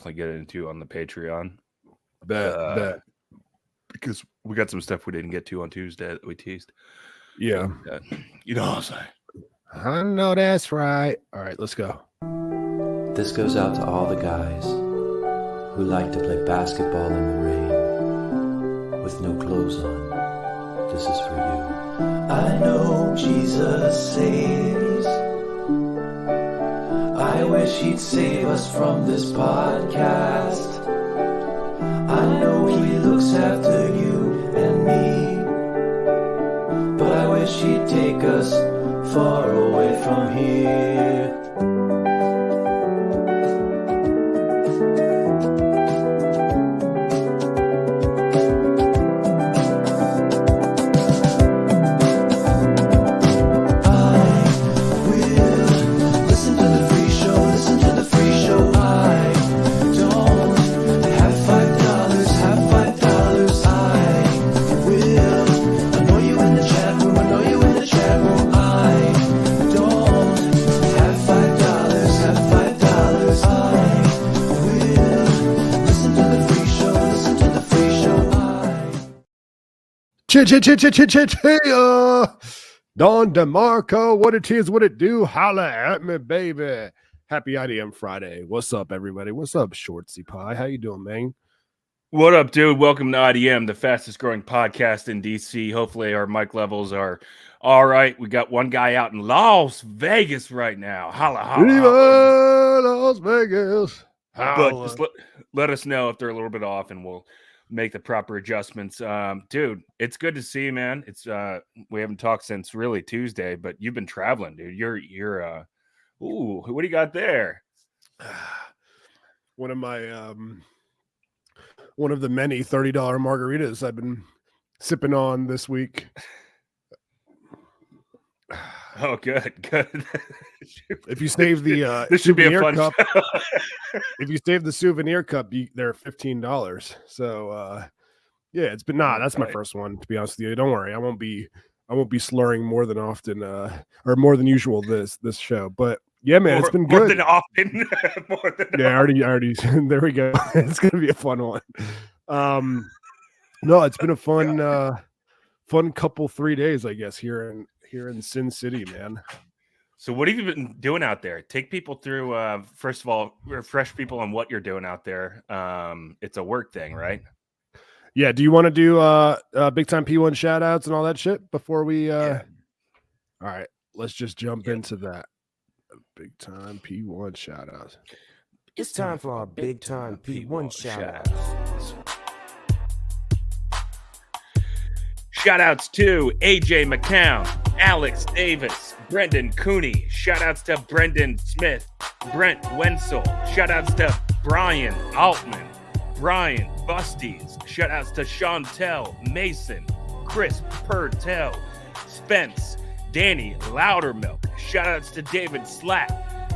definitely get into on the Patreon. That because we got some stuff we didn't get to on Tuesday that we teased. Yeah. You know what I'm saying? I know that's right. All right, let's go. This goes out to all the guys who like to play basketball in the rain with no clothes on. This is for you. I know Jesus saves. I wish he'd save us from this podcast. I know he looks after you and me, but I wish he'd take us far away from here. Don DeMarco, what it is, what it do, holla at me, baby. Happy IDM Friday. What's up, everybody? What's up, Shortsy Pie? How you doing, man? What up, dude? Welcome to IDM, the fastest growing podcast in DC. Hopefully our mic levels are all right. We got one guy out in Las Vegas right now. Holla, holla, holla. Las Vegas. Holla. But just let us know if they're a little bit off and we'll make the proper adjustments. Dude, it's good to see you, man. It's we haven't talked since really Tuesday, but you've been traveling, dude. You're ooh, what do you got there? One of my one of the many $30 margaritas I've been sipping on this week. Oh, good. If you save the this should be a fun cup, if you save the souvenir cup, they're $15. So yeah, it's been that's my first one, to be honest with you. Don't worry, I won't be slurring more than often or more than usual this show. But yeah, man, it's been good. More than often. I already there we go. It's gonna be a fun one. No, it's been a fun couple 3 days, I guess, here in Sin City, man. So what have you been doing out there? Take people through, first of all, refresh people on what you're doing out there. It's a work thing, right? Yeah. Do you want to do big time P1 shout outs and all that shit before we All right, let's just jump into that. Big time P1 shout outs. It's time for our big time P1 shout outs. Shout outs to AJ McCown, Alex Davis, Brendan Cooney. Shout outs to Brendan Smith, Brent Wenzel. Shout outs to Brian Altman, Brian Busties. Shout outs to Chantel Mason, Chris Purtell, Spence, Danny Loudermilk. Shout outs to David Slack,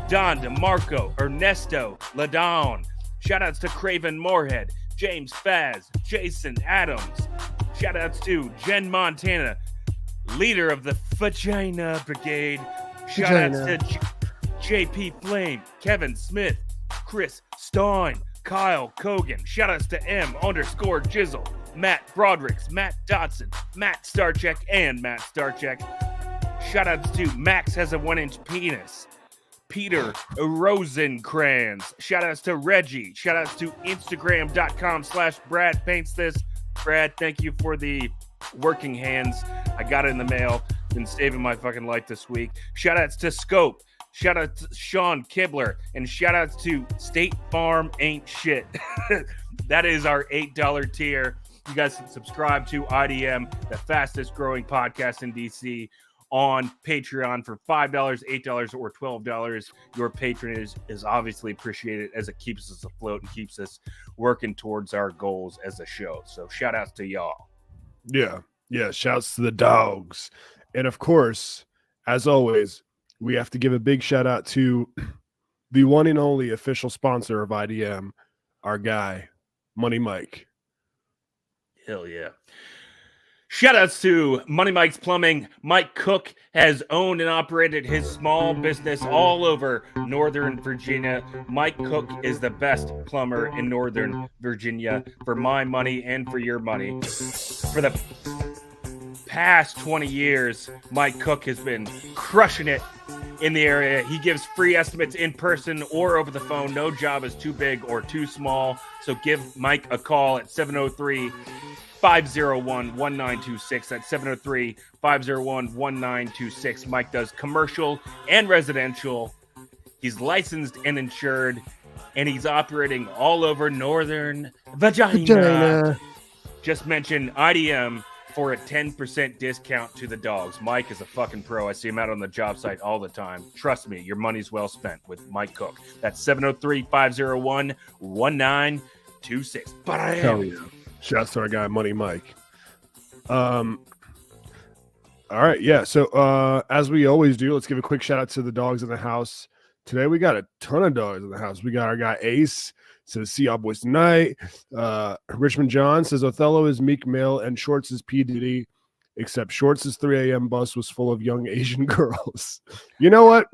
Don DeMarco, Ernesto Ladon. Shout outs to Craven Moorhead, James Faz, Jason Adams. Shout outs to Jen Montana, leader of the Vagina Brigade. Shout outs to JP Flame, Kevin Smith, Chris Stein, Kyle Kogan. Shout outs to M_Jizzle, Matt Brodericks, Matt Dotson, Matt Starcheck, and Matt Starcheck. Shout outs to Max has a 1-inch penis, Peter Rosenkrantz. Shout outs to Reggie. Shout outs to Instagram.com/Brad Paints This. Brad, thank you for the working hands. I got it in the mail. Been saving my fucking life this week. Shout outs to Scope. Shout out to Sean Kibler. And shout outs to State Farm Ain't Shit. That is our $8 tier. You guys can subscribe to IDM, the fastest growing podcast in DC, on Patreon for $5, $8, or $12. Your patronage is obviously appreciated as it keeps us afloat and keeps us working towards our goals as a show. So shout outs to y'all. Yeah. Shouts to the dogs. And of course, as always, we have to give a big shout out to the one and only official sponsor of IDM, our guy, Money Mike. Hell yeah. Shout outs to Money Mike's Plumbing. Mike Cook has owned and operated his small business all over Northern Virginia. Mike Cook is the best plumber in Northern Virginia for my money and for your money. For the past 20 years, Mike Cook has been crushing it in the area. He gives free estimates in person or over the phone. No job is too big or too small. So give Mike a call at 703-501-1926. That's 703-501-1926. Mike does commercial and residential. He's licensed and insured, and he's operating all over Northern Virginia. Just mention IDM for a 10% discount to the dogs. Mike is a fucking pro. I see him out on the job site all the time. Trust me, your money's well spent with Mike Cook. That's 703-501-1926. Hell yeah. Shouts to our guy, Money Mike. All right, yeah. So as we always do, let's give a quick shout out to the dogs in the house. Today we got a ton of dogs in the house. We got our guy Ace. Says, see y'all boys tonight. Richmond John says, Othello is Meek Mill and Shorts is P. Diddy, except Shorts' 3 a.m. bus was full of young Asian girls. You know what?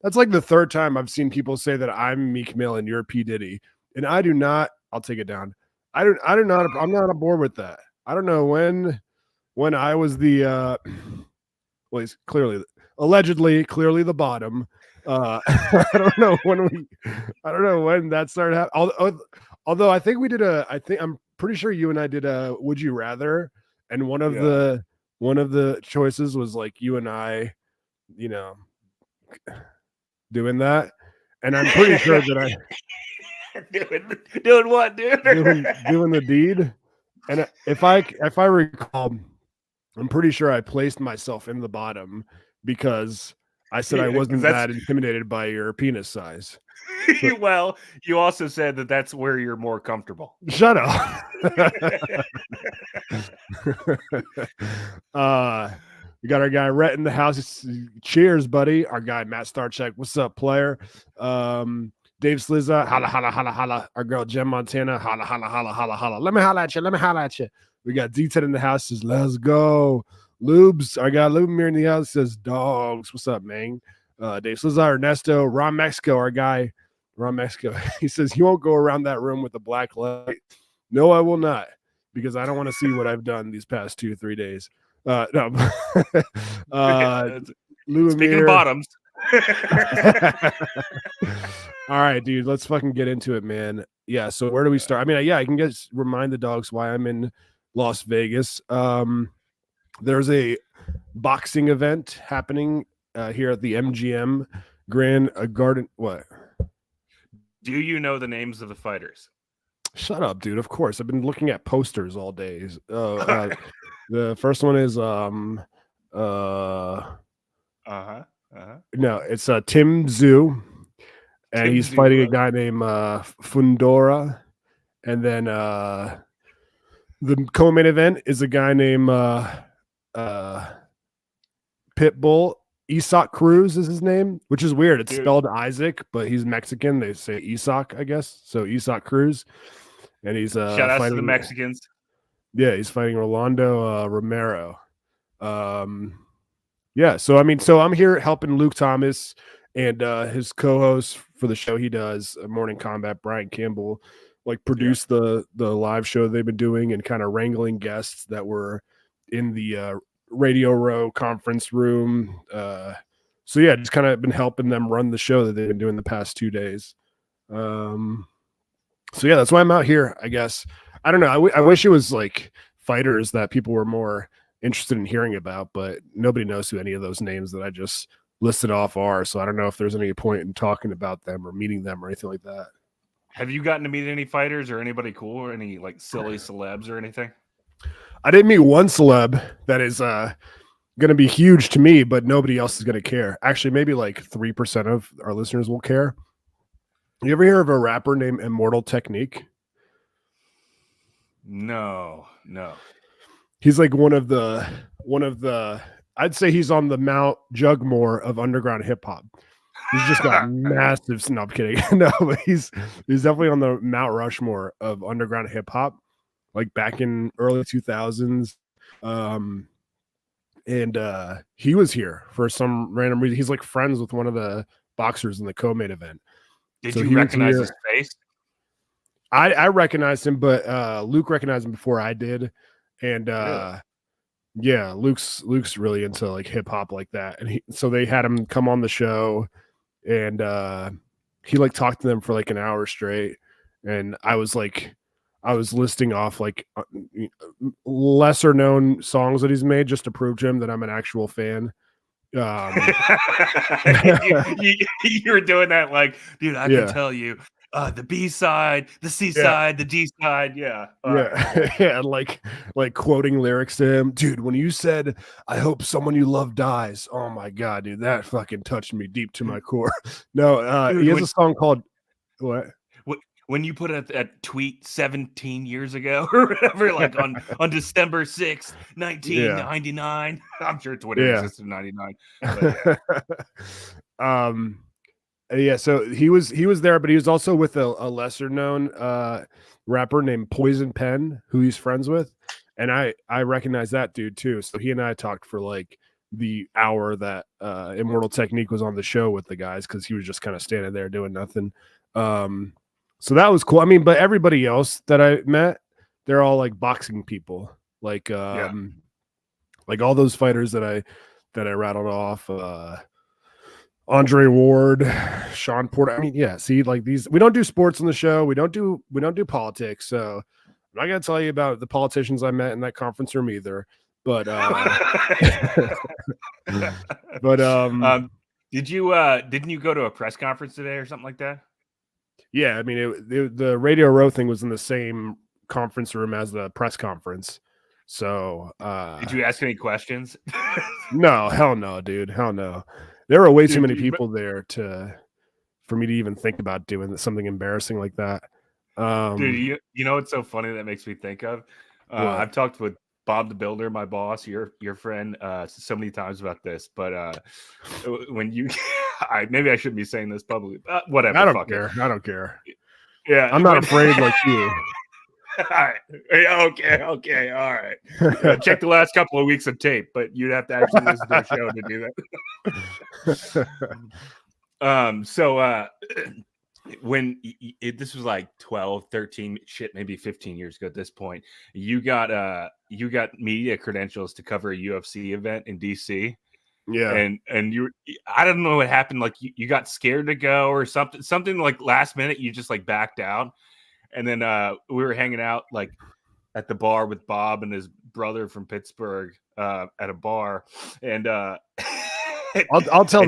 That's like the third time I've seen people say that I'm Meek Mill and you're P. Diddy. And I do not, I'll take it down. I'm not aboard with that. I don't know when I was the, well, he's allegedly the bottom. I don't know when that started happening. Although I think I'm pretty sure you and I did a Would You Rather, and one of the choices was like you and I, doing that, and I'm pretty sure that I doing what, dude? doing the deed, and if I recall, I'm pretty sure I placed myself in the bottom because I said I wasn't that intimidated by your penis size. Well, you also said that that's where you're more comfortable. Shut up. We got our guy Rhett in the house. Cheers, buddy. Our guy Matt Starcheck. What's up, player? Dave Slizza. Holla, holla, holla, holla. Our girl Jem Montana. Holla, holla, holla, holla, holla. Let me holla at you. We got D10 in the house. Says, let's go. Lubes, I got Lubemir in the house, says dogs. What's up, man? Dave Slizar, Ernesto, Ron Mexico, our guy, Ron Mexico. He says, you won't go around that room with a black light. No, I will not, because I don't want to see what I've done these past 2-3 days. No. Speaking of bottoms. All right, dude, let's fucking get into it, man. Yeah, so where do we start? I mean, I can remind the dogs why I'm in Las Vegas. There's a boxing event happening here at the MGM Grand Garden. What? Do you know the names of the fighters? Shut up, dude. Of course. I've been looking at posters all day. The first one is No, it's Tim Zhu, and he's fighting a guy named Fundora, and then the co-main event is a guy named Pitbull. Isak Cruz is his name, which is weird. It's spelled Isaac, but he's Mexican. They say Isak, I guess. So Isak Cruz, and he's shout out to the Mexicans. Yeah, he's fighting Rolando Romero. Yeah. So I'm here helping Luke Thomas and his co-host for the show he does, Morning Combat, Brian Campbell, like produce the live show they've been doing and kind of wrangling guests that were in the Radio Row conference room. So yeah, just kind of been helping them run the show that they've been doing the past 2 days. So yeah, that's why I'm out here, I guess. I don't know. I wish it was like fighters that people were more interested in hearing about, but nobody knows who any of those names that I just listed off are. So I don't know if there's any point in talking about them or meeting them or anything like that. Have you gotten to meet any fighters or anybody cool or any like silly celebs or anything? I did meet one celeb that is going to be huge to me, but nobody else is going to care. Actually, maybe like 3% of our listeners will care. You ever hear of a rapper named Immortal Technique? No. He's like one of the I'd say he's on the Mount Jugmore of underground hip hop. He's just got massive. No, I'm kidding. No, but he's definitely on the Mount Rushmore of underground hip hop. Like back in early 2000s, And he was here for some random reason. He's like friends with one of the boxers in the co-main event. Did So you he was recognize here. his face? I recognized him, but Luke recognized him before I did. And Really? yeah, Luke's really into like hip hop like that. And so they had him come on the show, and he like talked to them for like an hour straight. And I was listing off like lesser known songs that he's made just to prove to him that I'm an actual fan. You were doing that like, dude, I can tell you the B side, the C side, the D side. Yeah. Right, cool. Yeah. Like quoting lyrics to him. Dude, when you said, I hope someone you love dies. Oh my God, dude, that fucking touched me deep to my core. No, dude, he has a song called what? When you put a tweet 17 years ago or whatever, like on December 6th, 1999, I'm sure Twitter existed in 99. Yeah, so he was there, but he was also with a lesser known rapper named Poison Pen, who he's friends with, and I recognize that dude too. So he and I talked for like the hour that Immortal Technique was on the show with the guys, because he was just kind of standing there doing nothing. So that was cool. I mean, but everybody else that I met, they're all like boxing people, like like all those fighters that I rattled off. Andre Ward, Sean Porter. I mean, yeah. See, like these, we don't do sports on the show. We don't do politics. So I'm not gonna tell you about the politicians I met in that conference room either. But didn't you go to a press conference today or something like that? Yeah, I mean, the Radio Row thing was in the same conference room as the press conference. So did you ask any questions? No, hell no, dude. Hell no. There were way too many people there for me to even think about doing something embarrassing like that. Dude, you know what's so funny that makes me think of? I've talked with Bob the Builder, my boss, your friend, so many times about this, but when you maybe I shouldn't be saying this publicly, but whatever. I don't care. Yeah, I'm not afraid like you. All right. Okay. All right. Check the last couple of weeks of tape, but you'd have to actually listen to the show to do that. So when this was like 12, 13, maybe 15 years ago at this point, you got media credentials to cover a UFC event in DC. Yeah. And I don't know what happened. Like you got scared to go or something like last minute, you just like backed out. And then we were hanging out like at the bar with Bob and his brother from Pittsburgh at a bar. And I'll tell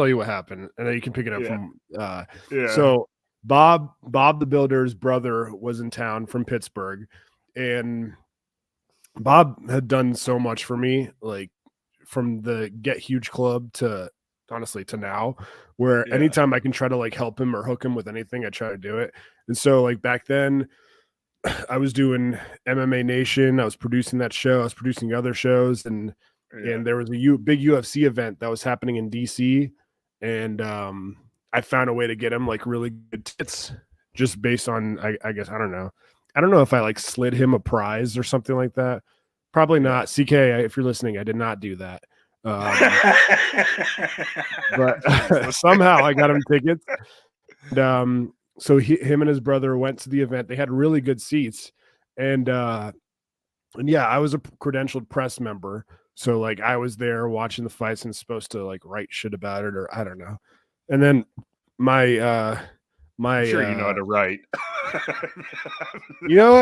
you what happened, and then you can pick it up from. So Bob the Builder's brother was in town from Pittsburgh, and Bob had done so much for me, like from the Get Huge Club to honestly to now, where anytime I can try to like help him or hook him with anything, I try to do it. And so like back then I was doing MMA Nation, I was producing that show, I was producing other shows, and there was a big UFC event that was happening in DC, and I found a way to get him like really good tits just based on I guess I don't know if I like slid him a prize or something like that. Probably not. CK, if you're listening, I did not do that. But somehow I got him tickets. And, so him and his brother went to the event. They had really good seats, and yeah, I was a credentialed press member, so like I was there watching the fights and supposed to like write shit about it, or I don't know. And then I'm sure you know how to write. You know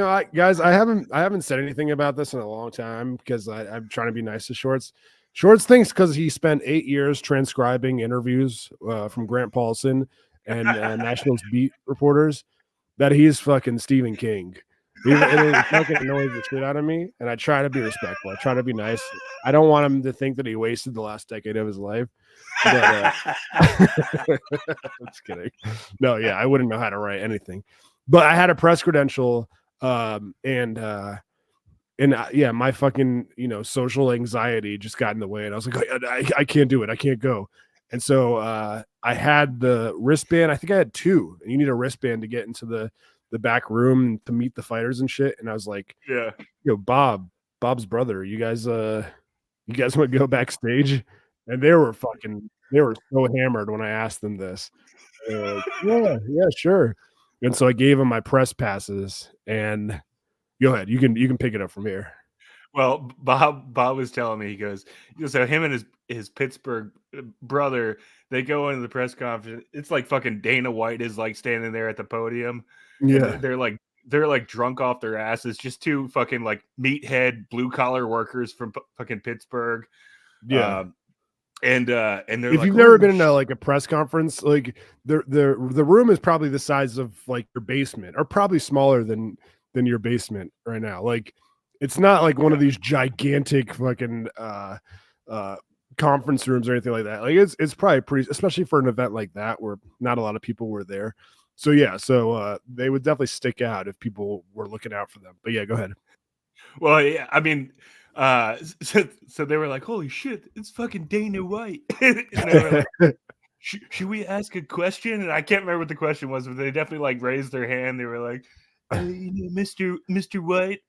what? Guys, I haven't said anything about this in a long time because I'm trying to be nice to Shorts. Shorts thinks because he spent 8 years transcribing interviews from Grant Paulson and Nationals beat reporters that he's fucking Stephen King. It fucking annoys the shit out of me, and I try to be respectful. I try to be nice. I don't want him to think that he wasted the last decade of his life. But, just kidding. No, yeah, I wouldn't know how to write anything. But I had a press credential, and my fucking social anxiety just got in the way, and I was like, I can't do it. I can't go. And so I had the wristband. I think I had 2. And you need a wristband to get into the back room to meet the fighters and shit. And I was like, Yeah. Bob's brother, you guys want to go backstage? And they were so hammered when I asked them this. Like, yeah, sure. And so I gave them my press passes, and go ahead. You can pick it up from here. Well, Bob was telling me, he goes, so him and his Pittsburgh brother, they go into the press conference. It's like fucking Dana White is like standing there at the podium. Yeah. They're like drunk off their asses. Just 2 fucking like meathead blue collar workers from fucking Pittsburgh. Yeah. And they're if you've never been in like a press conference, like the room is probably the size of like your basement, or probably smaller than your basement right now. Like it's not like one of these gigantic fucking conference rooms or anything like that. Like it's probably pretty, especially for an event like that where not a lot of people were there. So yeah, they would definitely stick out if people were looking out for them. But yeah, go ahead. Well, yeah, I mean, so they were like, "Holy shit, it's fucking Dana White!" And they were like, should we ask a question? And I can't remember what the question was, but they definitely like raised their hand. They were like, Mr. White,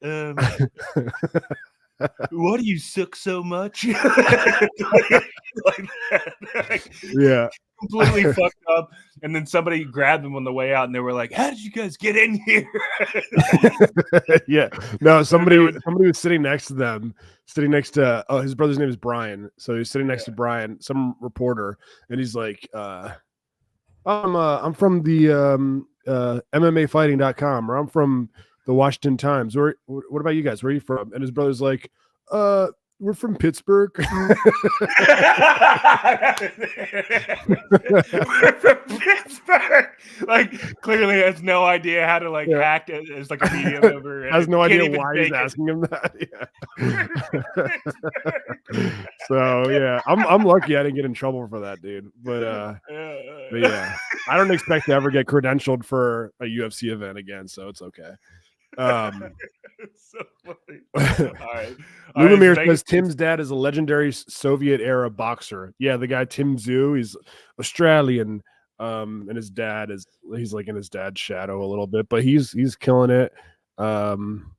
why do you suck so much? like that. Yeah. Completely fucked up. And then somebody grabbed them on the way out, and they were like, "How did you guys get in here?" Yeah. No, somebody was sitting next to them, sitting next to his brother's name is Brian. So he's sitting next to Brian, some reporter, and he's like, I'm from the MMAfighting.com, or I'm from the Washington Times. What about you guys? Where are you from? And his brother's like, we're from Pittsburgh. We're from Pittsburgh. Like, clearly has no idea how to like act as like a media member. Has no idea why he's asking him that. Yeah. So yeah, I'm lucky I didn't get in trouble for that, dude. But yeah, I don't expect to ever get credentialed for a UFC event again, so it's okay. It's so funny. All right. Lubomir says Tim's dad is a legendary Soviet era boxer. Yeah, the guy Tim Zhu, he's Australian. And his dad he's like in his dad's shadow a little bit, but he's killing it. I'm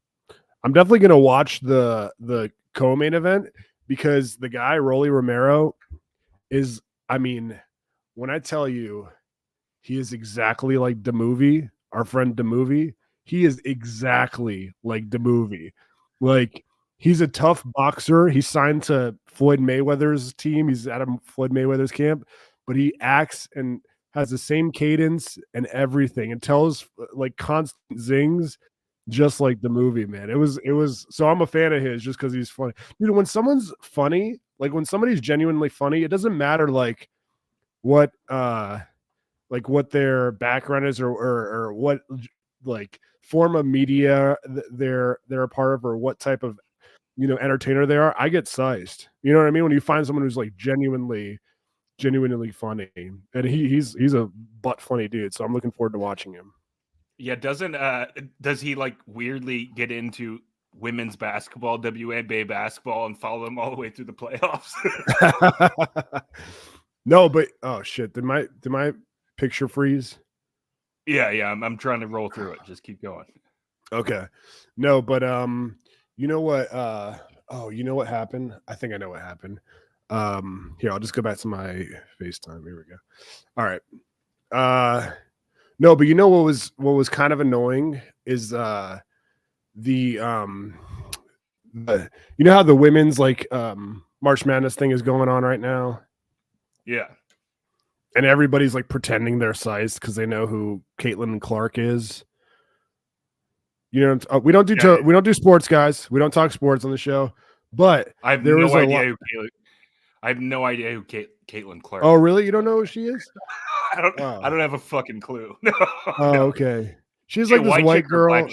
definitely gonna watch the co-main event, because the guy Rolly Romero is, I mean, when I tell you he is exactly like the movie, our friend the movie, he is exactly like the movie. Like, he's a tough boxer. He signed to Floyd Mayweather's team. He's at Floyd Mayweather's camp, but he acts and has the same cadence and everything, and tells like constant zings, just like the movie, man. It was so I'm a fan of his just because he's funny. Dude, when someone's funny, like when somebody's genuinely funny, it doesn't matter like what their background is, or what like form of media they're a part of, or what type of entertainer they are. I get sized. You know what I mean? When you find someone who's like genuinely funny, and he's a butt funny dude, so I'm looking forward to watching him. Yeah, does he like weirdly get into women's basketball, WNBA basketball, and follow them all the way through the playoffs? No, but oh shit, did my picture freeze? Yeah, I'm trying to roll through it. Just keep going. Okay. No, but you know what you know what happened? I think I know what happened. Here, I'll just go back to my FaceTime. Here we go. All right. No, but you know what was kind of annoying is the you know how the women's like March Madness thing is going on right now? Yeah. And everybody's like pretending they're sized because they know who Caitlyn Clerk is. We don't do sports, guys. We don't talk sports on the show. But I have no idea who Caitlyn Clerk. Oh, really? You don't know who she is? I don't have a fucking clue. Okay. She's like this white girl.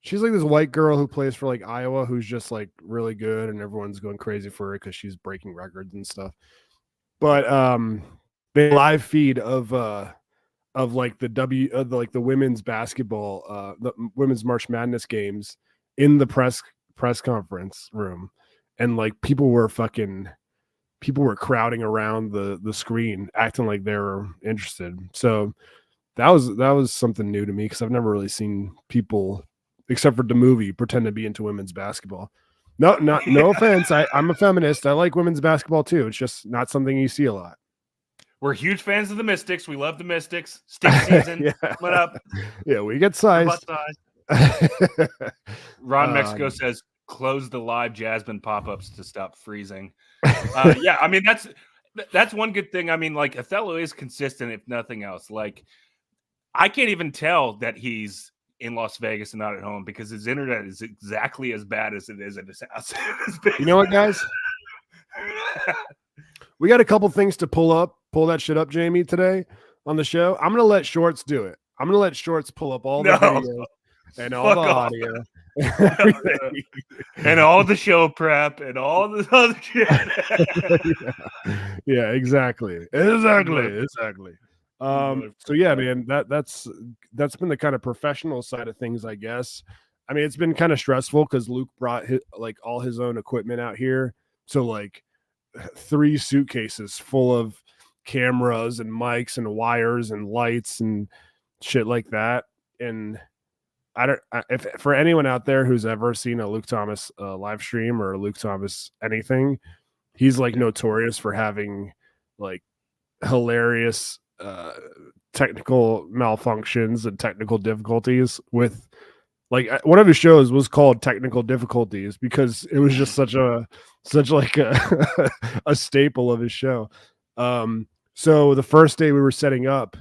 She's like this white girl who plays for like Iowa, who's just like really good, and everyone's going crazy for her because she's breaking records and stuff. But the live feed of like the women's basketball, the women's March Madness games in the press conference room, and like people were fucking people were crowding around the screen, acting like they were interested. So that was something new to me because I've never really seen people, except for the movie, pretend to be into women's basketball. No offense. I'm a feminist. I like women's basketball too. It's just not something you see a lot. We're huge fans of the Mystics. We love the Mystics. Stick season. Yeah. What up? Yeah, we get sized. Ron Mexico says, close the live Jasmine pop-ups to stop freezing. Yeah, I mean, that's one good thing. I mean, like, Othello is consistent, if nothing else. Like, I can't even tell that he's in Las Vegas and not at home because his internet is exactly as bad as it is at his house. You know what, guys? We got a couple things to pull that shit up, Jamie, today on the show. I'm gonna let Shorts do it. I'm gonna let Shorts pull up all the video and all the audio and all the show prep and all the other shit. Yeah, exactly. So yeah, man, that's been the kind of professional side of things, I guess. I mean, it's been kind of stressful because Luke brought all his own equipment out here. So like 3 suitcases full of cameras and mics and wires and lights and shit like that. And if for anyone out there who's ever seen a Luke Thomas live stream or a Luke Thomas anything, he's like notorious for having like hilarious technical malfunctions and technical difficulties with, like, one of his shows was called Technical Difficulties because it was just such a staple of his show. So the first day we were setting up,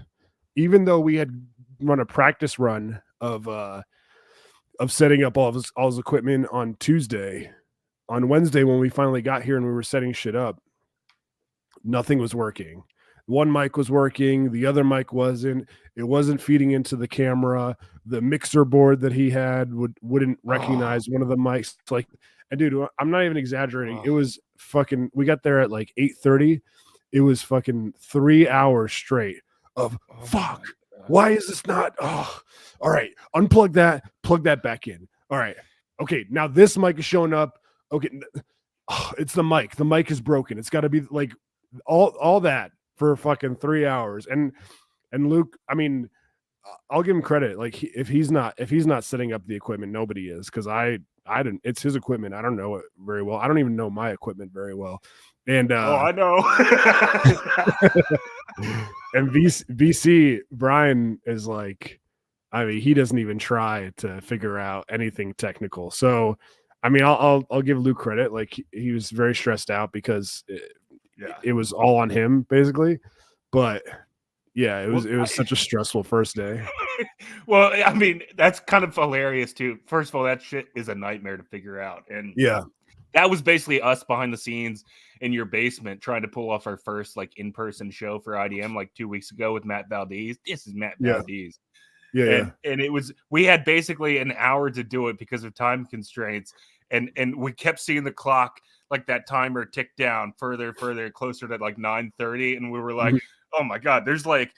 even though we had run a practice run of setting up all his equipment on Tuesday, on Wednesday when we finally got here and we were setting shit up, nothing was working. One mic was working, the other mic wasn't. It wasn't feeding into the camera. The mixer board that he had wouldn't recognize one of the mics. Like, and dude, I'm not even exaggerating. It was fucking. We got there at like 8:30. It was fucking 3 hours straight of fuck. Why is this not? Oh, all right. Unplug that. Plug that back in. All right. Okay. Now this mic is showing up. Okay. It's the mic. The mic is broken. It's got to be like all that for fucking 3 hours. And Luke, I mean, I'll give him credit. Like, if he's not setting up the equipment, nobody is, because I didn't. It's his equipment. I don't know it very well. I don't even know my equipment very well. And I know. And VC Brian is like, I mean, he doesn't even try to figure out anything technical. So, I mean, I'll give Luke credit. Like, he was very stressed out because it was all on him basically. But yeah, it was such a stressful first day. Well, I mean, that's kind of hilarious too. First of all, that shit is a nightmare to figure out. And yeah, that was basically us behind the scenes in your basement trying to pull off our first like in-person show for IDM like 2 weeks ago with Matt Valdez. This is Matt Valdez. Yeah. And it was, we had basically an hour to do it because of time constraints. And we kept seeing the clock, like that timer tick down further, closer to like 9:30. And we were like, oh my God, there's like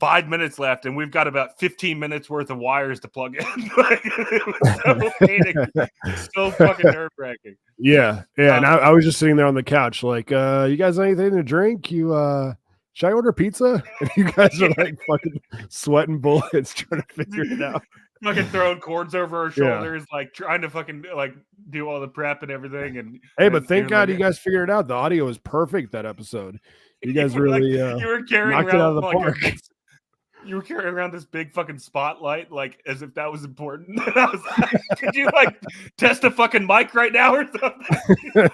5 minutes left, and we've got about 15 minutes worth of wires to plug in. Like, it was so panicky, so fucking nerve-wracking. Yeah. And I was just sitting there on the couch, like, you guys have anything to drink? Should I order pizza? And you guys are like fucking sweating bullets trying to figure it out. Fucking throwing cords over our shoulders, like trying to fucking like do all the prep and everything. And but thank God you guys figured it out. The audio was perfect that episode. You guys really you were carrying knocked around it out of the like park. You were carrying around this big fucking spotlight, like as if that was important. And I was like, could you like test a fucking mic right now or something?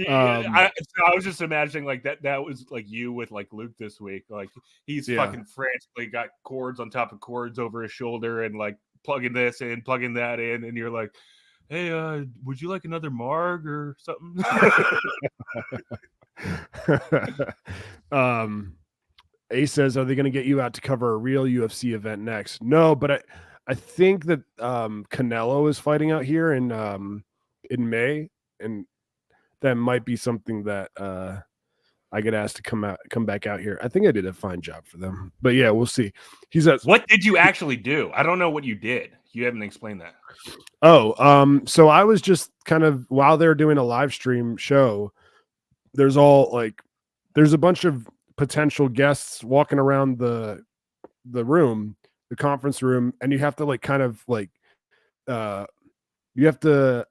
I was just imagining like that was like you with like Luke this week. Like he's fucking frantically got cords on top of cords over his shoulder and like plugging this in, plugging that in, and you're like, hey, would you like another marg or something? A says, are they going to get you out to cover a real UFC event next? No, but I think that Canelo is fighting out here in May, and that might be something that I get asked to come back out here. I think I did a fine job for them, but yeah, we'll see. What did you actually do? I don't know what you did. You haven't explained that. So I was just kind of, while they're doing a live stream show, there's a bunch of potential guests walking around the room, the conference room, and you have to you have to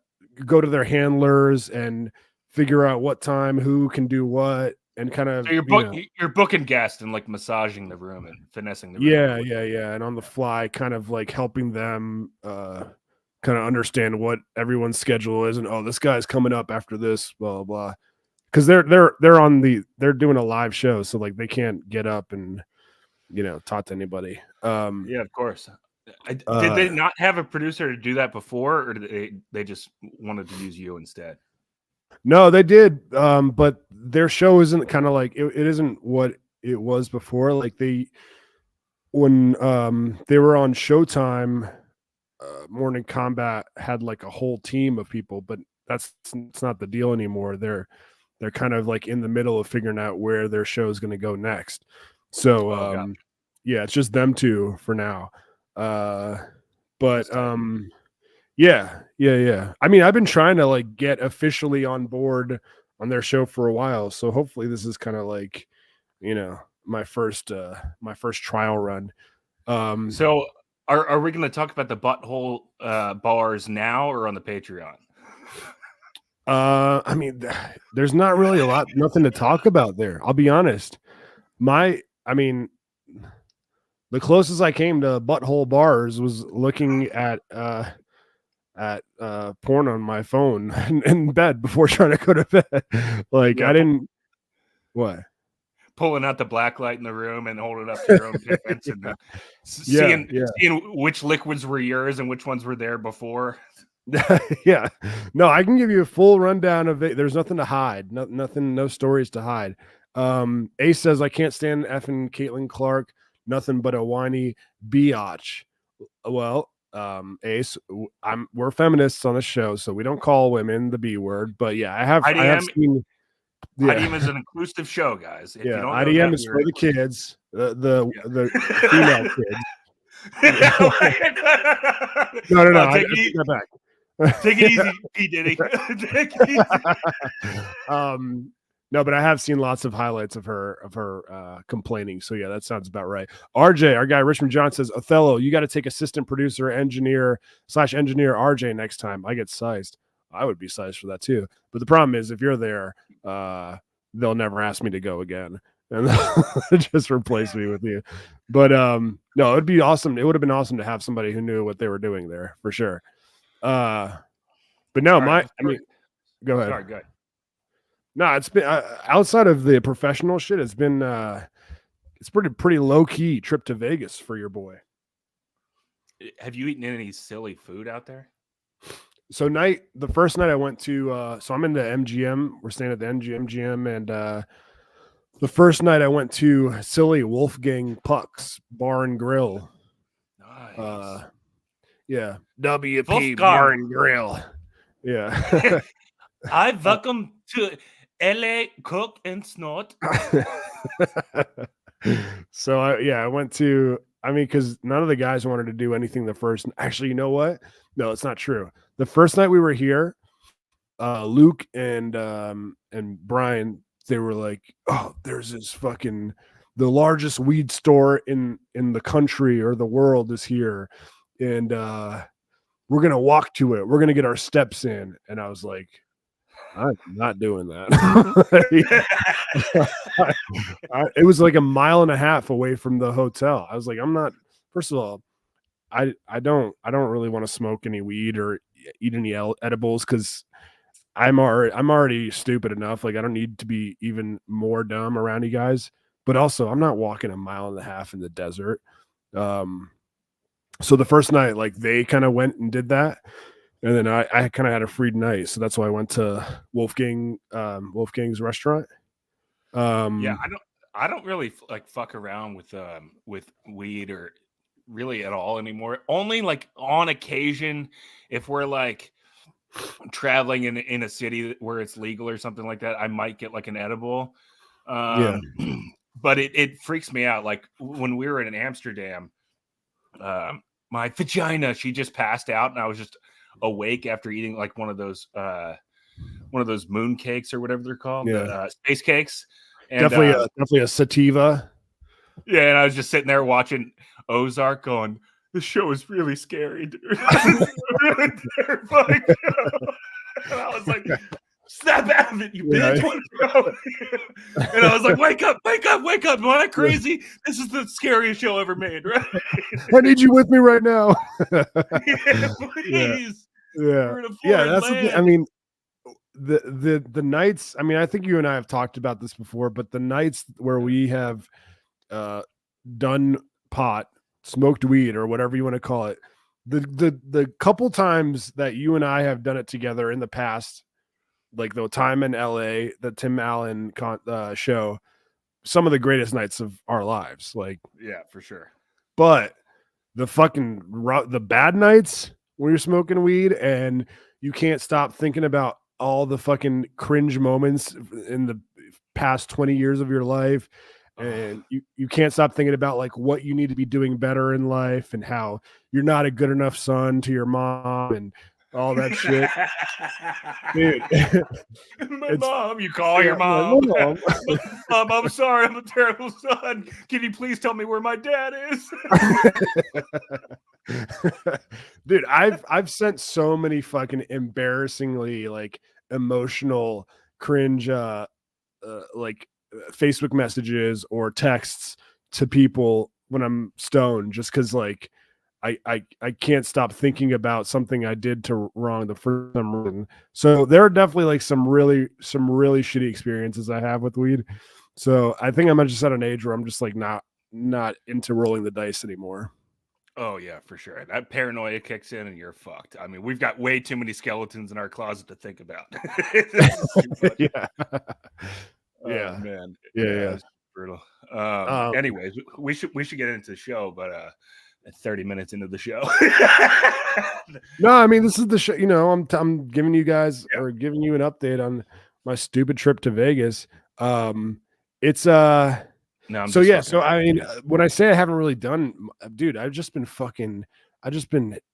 go to their handlers and figure out what time who can do what, and kind of So you're booking guests and like massaging the room and finessing the room. Yeah, and on the fly, kind of like helping them kind of understand what everyone's schedule is, and this guy's coming up after this, blah blah blah. Because they're doing a live show, so like they can't get up and talk to anybody. Yeah, of course. Did they not have a producer to do that before, or did they just wanted to use you instead? No, they did, but their show isn't kind of like it isn't what it was before. Like when they were on Showtime, Morning Combat had like a whole team of people, but it's not the deal anymore. They're kind of like in the middle of figuring out where their show is going to go next. So yeah, it's just them two for now. Yeah. I mean, I've been trying to like get officially on board on their show for a while, so hopefully this is kind of like, my first trial run. So are we going to talk about the Butthole Bars now or on the Patreon? I mean, there's not really nothing to talk about there. I'll be honest. The closest I came to Butthole Bars was looking at porn on my phone in bed before trying to go to bed. Like, yeah. I didn't. What? Pulling out the black light in the room and holding it up to your own pants and seeing which liquids were yours and which ones were there before. Yeah, no, I can give you a full rundown of it. There's nothing to hide. Nothing, no stories to hide. Ace says, I can't stand effing Caitlyn Clerk. Nothing but a whiny biatch. Well, Ace, we're feminists on the show, so we don't call women the B word. But yeah, I have seen. Yeah. IDM is an inclusive show, guys. If you don't know IDM is for the kids, the female kids. No. I take that back. Take it easy, P. Diddy. Take it easy. No, but I have seen lots of highlights of her complaining. So yeah, that sounds about right. RJ, our guy Richmond John says, Othello, you got to take assistant producer, engineer RJ next time. I get sized. I would be sized for that too. But the problem is, if you're there, they'll never ask me to go again, and they'll just replace me with you. But no, it'd be awesome. It would have been awesome to have somebody who knew what they were doing there for sure. But no, go ahead. Sorry, go ahead. No, it's been outside of the professional shit. It's been it's pretty low key trip to Vegas for your boy. Have you eaten any silly food out there? So the first night I went to, so I'm in the MGM. We're staying at the MGM, and the first night I went to Silly Wolfgang Puck's Bar and Grill. Nice. Yeah, WP Wolfgang. Bar and Grill. Yeah. I welcome to LA Cook and Snort. So I went to. I mean, because none of the guys wanted to do anything the first. Actually, you know what? No, it's not true. The first night we were here, Luke and Brian, they were like, "Oh, there's this fucking the largest weed store in the country or the world is here, and we're gonna walk to it. We're gonna get our steps in." And I was like, I'm not doing that. It was like a mile and a half away from the hotel. I was like, I'm not. First of all, I don't really want to smoke any weed or eat any edibles because I'm already stupid enough. Like I don't need to be even more dumb around you guys. But also, I'm not walking a mile and a half in the desert. So the first night, like they kind of went and did that. And then I kind of had a free night, so that's why I went to Wolfgang's restaurant. Yeah, I don't really like fuck around with weed or really at all anymore. Only like on occasion if we're like traveling in a city where it's legal or something like that, I might get like an edible. But it freaks me out. Like when we were in Amsterdam, my vagina. She just passed out, and I was just awake after eating like one of those moon cakes or whatever they're called, the space cakes. And definitely a sativa. Yeah, and I was just sitting there watching Ozark, going, "This show is really scary, dude." Really terrifying show. And I was like, "Snap out of it, you bitch!" And I was like, "Wake up, wake up, wake up! Am I crazy? This is the scariest show ever made, right?" I need you with me right now. Yeah, please. Yeah, that's the thing. I mean, the nights. I mean, I think you and I have talked about this before, but the nights where we have done pot, smoked weed, or whatever you want to call it, the couple times that you and I have done it together in the past, like the time in LA, the Tim Allen show, some of the greatest nights of our lives. Like, yeah, for sure. But the bad nights when you're smoking weed and you can't stop thinking about all the fucking cringe moments in the past 20 years of your life, and you can't stop thinking about like what you need to be doing better in life and how you're not a good enough son to your mom and all that shit. Dude, my mom, you call your mom. Mom, I'm sorry, I'm a terrible son. Can you please tell me where my dad is? Dude, I've sent so many fucking embarrassingly like emotional cringe like Facebook messages or texts to people when I'm stoned, just because like I can't stop thinking about something I did to wrong the first time. So there are definitely like some really shitty experiences I have with weed. So I think I'm just at an age where I'm just like not into rolling the dice anymore. Oh yeah, for sure. That paranoia kicks in and you're fucked. I mean, we've got way too many skeletons in our closet to think about. Yeah. Oh, man. Yeah. It's brutal. Anyways, we should get into the show, but 30 minutes into the show. No, I mean, this is the show, you know, I'm giving you guys or giving you an update on my stupid trip to Vegas. It's no, so yeah, so I mean, when I say I haven't really done, dude, I've just been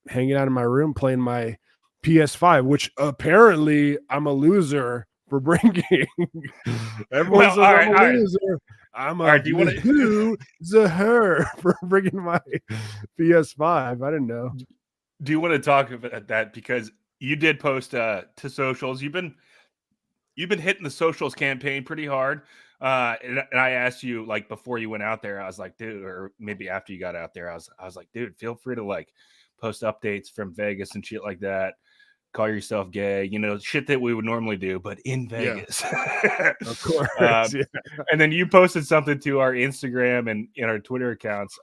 hanging out in my room playing my PS5, which apparently I'm a loser for bringing. Everyone says I'm a loser. I'm a loser for bringing my PS5. I didn't know. Do you want to talk about that, because you did post to socials? You've been hitting the socials campaign pretty hard. And I asked you, like, before you went out there, I was like, dude, or maybe after you got out there, I was like, dude, feel free to like post updates from Vegas and shit like that. Call yourself gay, you know, shit that we would normally do, but in Vegas. Yeah. Of course. And then you posted something to our Instagram and in our Twitter accounts.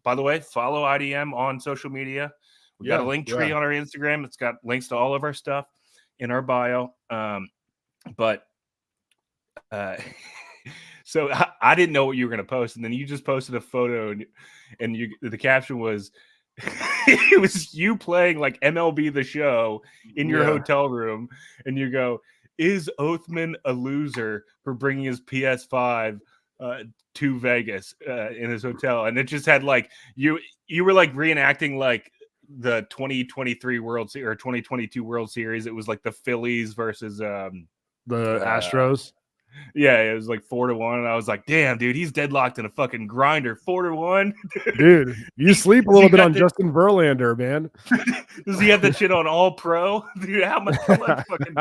By the way, follow IDM on social media. We got a link tree on our Instagram. It's got links to all of our stuff in our bio. So I didn't know what you were going to post, and then you just posted a photo, and the caption was, it was you playing like MLB The Show in your hotel room, and you go, "Is Oathman a loser for bringing his PS5 to Vegas in his hotel?" And it just had like you were like reenacting like the 2023 World Series or 2022 World Series. It was like the Phillies versus the Astros. Yeah, it was like 4-1, and I was like, "Damn, dude, he's deadlocked in a fucking grinder, 4-1 Dude, you sleep a little bit on Justin Verlander, man. Does he have that shit on All Pro, dude? How much fucking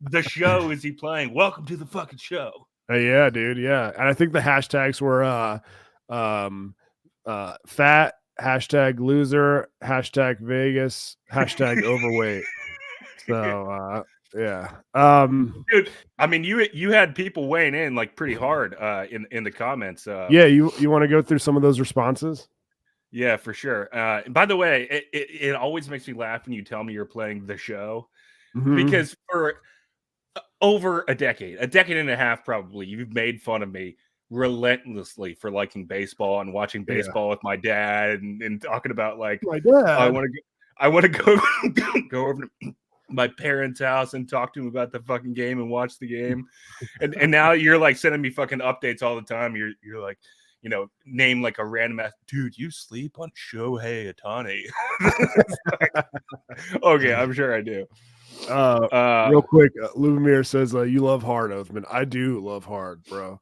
The Show is he playing? Welcome to the fucking show. Yeah, dude. Yeah, and I think the hashtags were fat, hashtag loser, hashtag Vegas, hashtag overweight. So yeah. Dude, I mean, you had people weighing in like pretty hard in the comments. Yeah, you want to go through some of those responses? Yeah, for sure. By the way, it always makes me laugh when you tell me you're playing The Show, because for over a decade and a half probably, you've made fun of me relentlessly for liking baseball and watching baseball with my dad and talking about like, my dad. I want to go over to my parents' house and talk to him about the fucking game and watch the game. And now you're like sending me fucking updates all the time. You're like, name like a random ass dude. You sleep on Shohei Ohtani? Okay, I'm sure I do. Real quick, Lubomir says you love hard, Oathman. I do love hard, bro.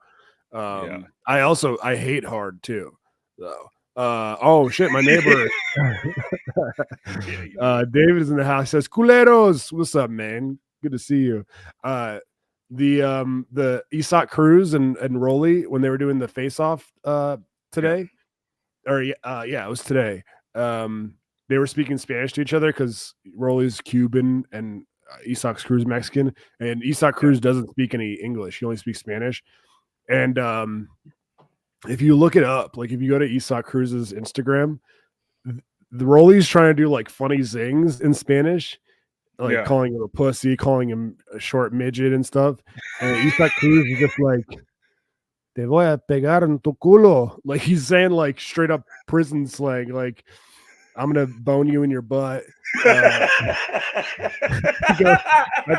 Yeah. I hate hard too, though. Oh shit, my neighbor David is in the house. Says culeros, what's up, man? Good to see you. The Isak Cruz and Rolly, when they were doing the face off today, it was today. They were speaking Spanish to each other because Rolly's Cuban and Isak Cruz Mexican, and Isak Cruz doesn't speak any English. He only speaks Spanish. And if you look it up, like if you go to Isak Cruz's Instagram, the Rolly's trying to do like funny zings in Spanish, like calling him a pussy, calling him a short midget and stuff. And Isak Cruz is just like, "Te voy a pegar en tu culo." Like he's saying like straight up prison slang, like I'm gonna bone you in your butt. I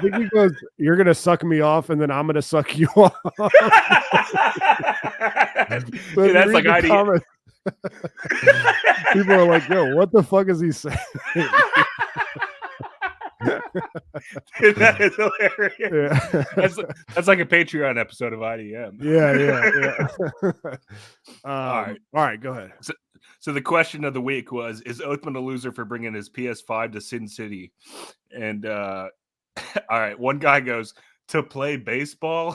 think he goes, "You're gonna suck me off, and then I'm gonna suck you off." Dude, that's like IDM. People are like, "Yo, what the fuck is he saying?" Dude, that is hilarious. Yeah. That's like a Patreon episode of IDM. Yeah. All right, go ahead. So the question of the week was: is Oathman a loser for bringing his PS5 to Sin City? And all right, one guy goes, to play baseball.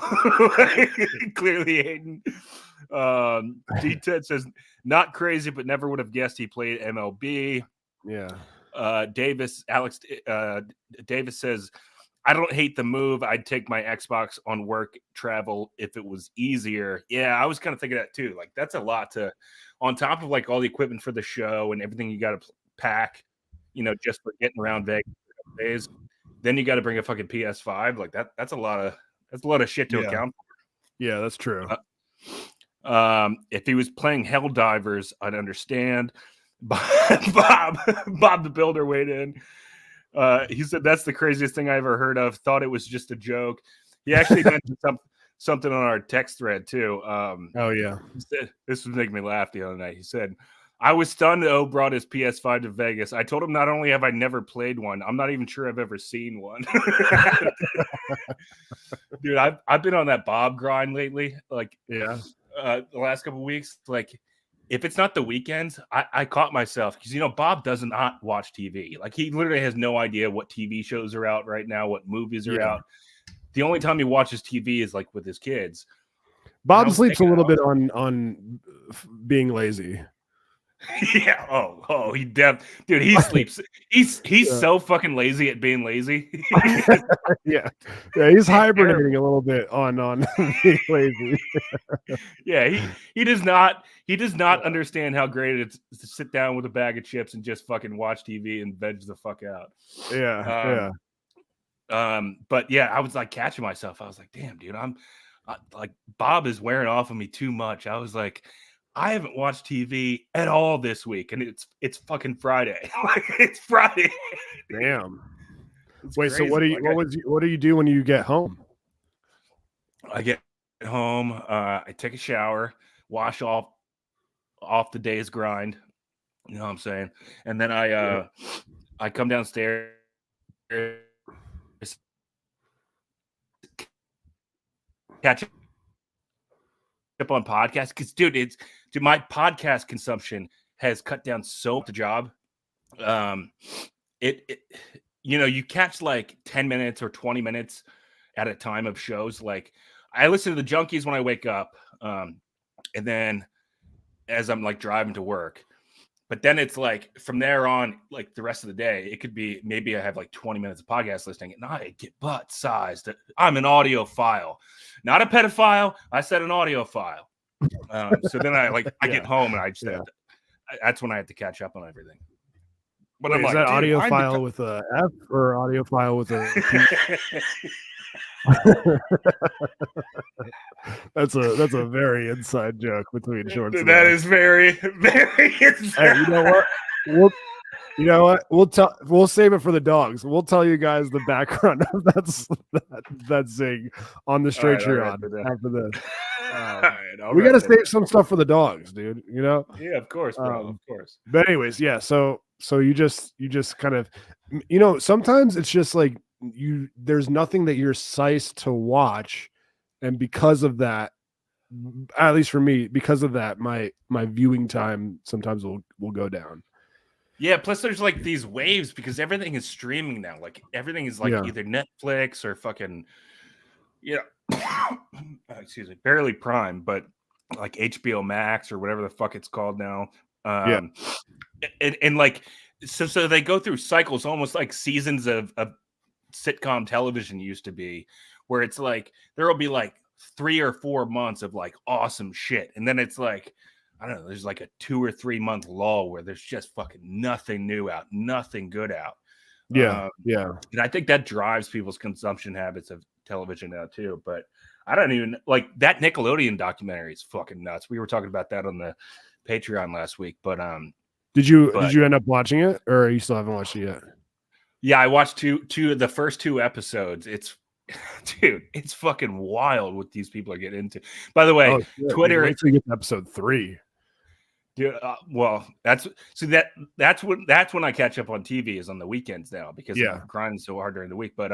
Clearly hating. D-Ted says, not crazy, but never would have guessed he played MLB. Yeah. Alex Davis says, I don't hate the move. I'd take my Xbox on work travel if it was easier. Yeah, I was kind of thinking that too. Like, that's a lot to, on top of like all the equipment for the show and everything you got to pack, just for getting around Vegas for days. Then you got to bring a fucking PS5. Like that's a lot of shit to account for. Yeah, that's true. If he was playing Helldivers, I'd understand. Bob the Builder weighed in. He said that's the craziest thing I ever heard of. Thought it was just a joke. He actually mentioned something on our text thread too. Oh yeah, this was making me laugh the other night. He said, I was stunned that O brought his PS5 to Vegas. I told him not only have I never played one, I'm not even sure I've ever seen one. Dude, I've been on that Bob grind lately. Like, the last couple of weeks. Like, if it's not the weekends, I caught myself because Bob does not watch TV. Like, he literally has no idea what TV shows are out right now, what movies are out. The only time he watches TV is like with his kids. Bob sleeps a little bit on being lazy. Yeah. Oh, dude, he sleeps. He's so fucking lazy at being lazy. yeah. He's hibernating a little bit on being lazy. Yeah, he does not understand how great it is to sit down with a bag of chips and just fucking watch TV and veg the fuck out. Yeah. But yeah, I was like catching myself. I was like, damn, dude, I'm like Bob is wearing off on me too much. I was like, I haven't watched TV at all this week, and it's fucking Friday. Like, it's Friday. Damn. It's Wait, crazy. so what do you do when you get home? I get home, I take a shower, wash off the day's grind. You know what I'm saying? And then I come downstairs, catch up on podcasts because, dude, my podcast consumption has cut down so much. The job, you catch like 10 minutes or 20 minutes at a time of shows. Like, I listen to the Junkies when I wake up, and then as I'm like driving to work. But then it's like from there on, like the rest of the day, it could be maybe I have like 20 minutes of podcast listening, and I get butt sized. I'm an audiophile, not a pedophile. I said an audiophile. So then I get home and I just that's when I have to catch up on everything. But Wait, is that audiophile with a F or audiophile with a P? That's a very inside joke between shorts. That is very, very inside. Hey, you know what? You know what? We'll save it for the dogs. We'll tell you guys the background of that zing on the straight All right, after this. All right, I'll We write got to that save some stuff for the dogs, dude. You know? Yeah, of course, bro. Of course. But anyways, yeah. So you just kind of, sometimes it's just like there's nothing that you're sized to watch, and because of that, at least for me, because of that, my viewing time sometimes will go down. Yeah, plus there's like these waves because everything is streaming now. Like everything is like either Netflix or fucking, excuse me, barely Prime, but like HBO Max or whatever the fuck it's called now. And like so they go through cycles almost like seasons of sitcom television used to be, where it's like there will be like 3 or 4 months of like awesome shit, and then it's like, I don't know, there's like a 2 or 3 month lull where there's just fucking nothing new out, nothing good out. Yeah. And I think that drives people's consumption habits of television now too. But I don't even like that Nickelodeon documentary is fucking nuts. We were talking about that on the Patreon last week. But did you end up watching it, or you still haven't watched it yet? Yeah, I watched two of the first 2 episodes. Dude, it's fucking wild what these people are getting into. By the way, Twitter. Wait till you get to episode 3. Dude, well, that's when I catch up on TV is on the weekends now because I'm grinding so hard during the week. But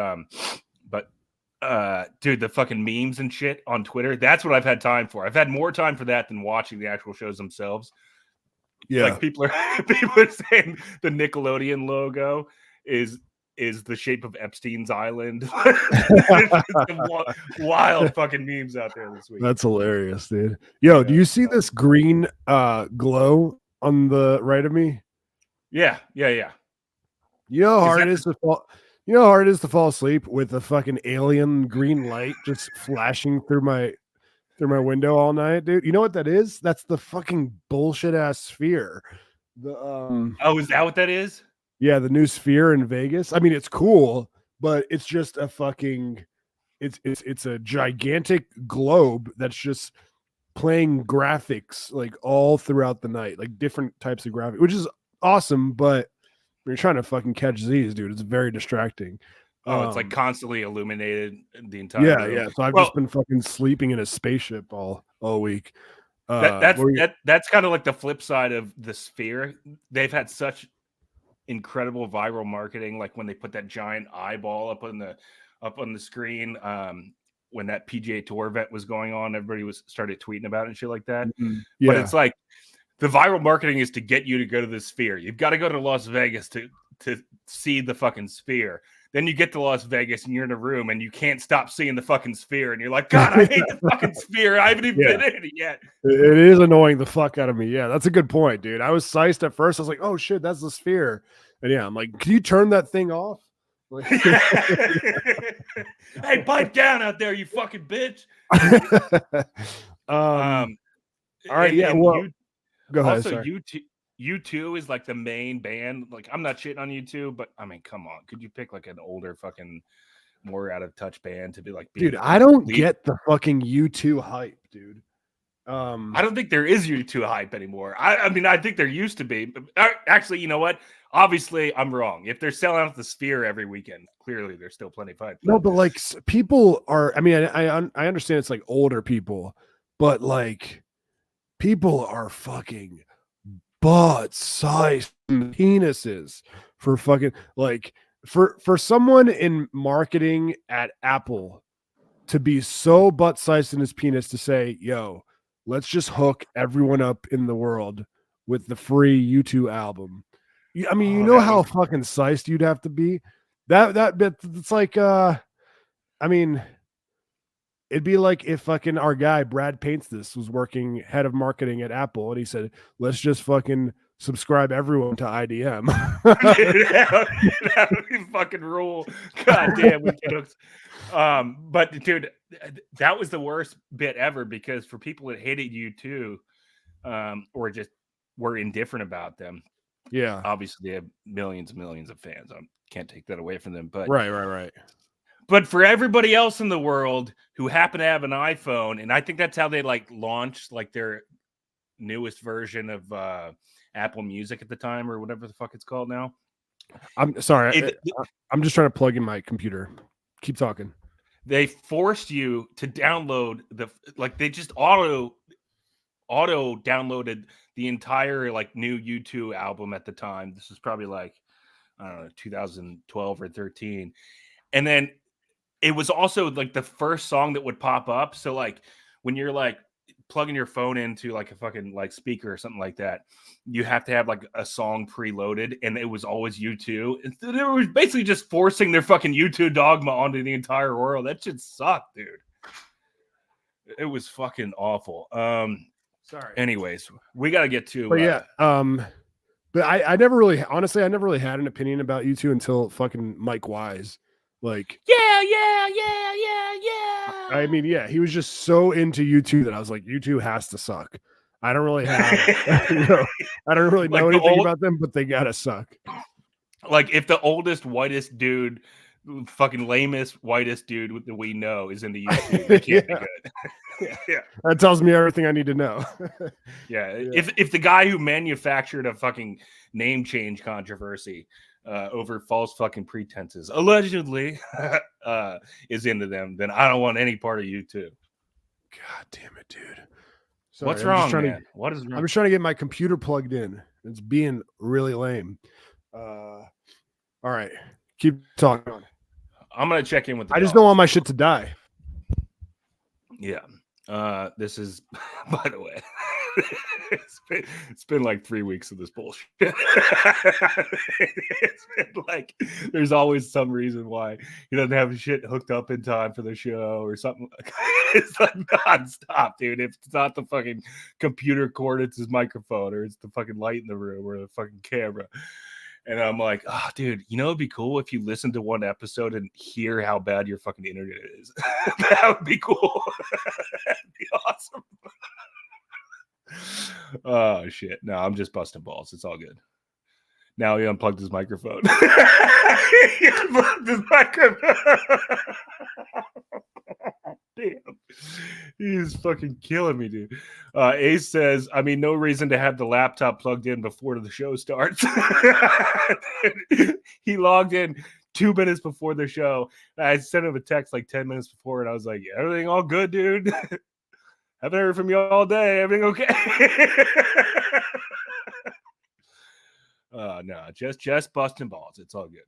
dude, the fucking memes and shit on Twitter, that's what I've had time for. I've had more time for that than watching the actual shows themselves. Yeah, like people are saying the Nickelodeon logo is the shape of Epstein's island. Wild fucking memes out there this week. That's hilarious, dude. Yo, do you see this green glow on the right of me? Yeah. You know how hard it is to fall. You know how hard it is to fall asleep with a fucking alien green light just flashing through my window all night, dude. You know what that is? That's the fucking bullshit ass sphere. Is that what that is? Yeah, the new sphere in Vegas. I mean, it's cool, but it's just a fucking it's a gigantic globe that's just playing graphics like all throughout the night, like different types of graphics, which is awesome, but when you're trying to fucking catch these, dude, it's very distracting. It's like constantly illuminated the entire room. Yeah. So I've just been fucking sleeping in a spaceship all week. That's kind of like the flip side of the sphere. They've had such incredible viral marketing, like when they put that giant eyeball up on the screen. When that PGA Tour event was going on, everybody started tweeting about it and shit like that. Mm-hmm. Yeah. But it's like the viral marketing is to get you to go to the sphere. You've got to go to Las Vegas to see the fucking sphere. Then you get to Las Vegas and you're in a room and you can't stop seeing the fucking sphere. And you're like, God, I hate the fucking sphere. I haven't even been in it yet. It is annoying the fuck out of me. Yeah, that's a good point, dude. I was sized at first. I was like, oh shit, that's the sphere. And yeah, I'm like, can you turn that thing off? Hey, pipe down out there, you fucking bitch. All right, well, go ahead. Also, U2 is like the main band. Like, I'm not shitting on U2, but I mean, come on. Could you pick like an older fucking more out of touch band to be like, dude, I don't get the fucking U2 hype, dude. I don't think there is U2 hype anymore. I mean, I think there used to be. But actually, you know what? Obviously, I'm wrong. If they're selling out the Sphere every weekend, clearly there's still plenty of hype. No, but like people are. I mean, I understand it's like older people, but like people are fucking butt-sized penises for fucking like for someone in marketing at Apple to be so butt-sized in his penis to say, "Yo, let's just hook everyone up in the world with the free U2 album." I mean, you know how fucking sized you'd have to be. That bit, it's like, I mean, it'd be like if fucking our guy Brad Paints this was working head of marketing at Apple, and he said, "Let's just fucking subscribe everyone to IDM." That would be fucking rule. God damn, we jokes. But dude, that was the worst bit ever because for people that hated U2, or just were indifferent about them. Yeah, obviously they have millions and millions of fans. I can't take that away from them. But right. But for everybody else in the world who happen to have an iPhone, and I think that's how they like launch like their newest version of Apple Music at the time, or whatever the fuck it's called now. I'm sorry. I'm just trying to plug in my computer. Keep talking. They forced you to download they just auto downloaded the entire like new YouTube album at the time. This was probably like, I don't know, 2012 or 13. And then it was also like the first song that would pop up. So like when you're like plugging your phone into like a fucking like speaker or something like that, you have to have like a song preloaded, and it was always U2. And they were basically just forcing their fucking U2 dogma onto the entire world. That shit sucked, dude. It was fucking awful. Sorry. Anyways, we got to get to. But yeah, but I never really had an opinion about U2 until fucking Mike Wise. Like, yeah. I mean, yeah, he was just so into U2 that I was like, U2 has to suck. I don't really have, I don't really know anything about them, but they gotta suck. Like, if the oldest, whitest dude, fucking lamest, whitest dude that we know is into YouTube, they can't be good. Yeah, that tells me everything I need to know. Yeah, if the guy who manufactured a fucking name change controversy over false fucking pretenses, allegedly, is into them, then I don't want any part of you too. God damn it, dude. Sorry, what's wrong, man? What is wrong? I'm just trying to get my computer plugged in. It's being really lame. All right, keep talking. I'm gonna check in with the I just don't want my shit to die. Yeah. This is, by the way, it's been like 3 weeks of this bullshit. It's been like, there's always some reason why he doesn't have shit hooked up in time for the show or something. It's like nonstop, dude. If it's not the fucking computer cord, it's his microphone, or it's the fucking light in the room, or the fucking camera. And I'm like, oh, dude, it'd be cool if you listen to one episode and hear how bad your fucking internet is. That would be cool. That'd be awesome. Oh, shit. No, I'm just busting balls. It's all good. Now he unplugged his microphone. He unplugged his microphone. Damn. He's fucking killing me, dude. Ace says, I mean, no reason to have the laptop plugged in before the show starts. He logged in 2 minutes before the show. I sent him a text like 10 minutes before, and I was like, everything all good, dude? Haven't heard from you all day. Everything okay? No, just busting balls. It's all good.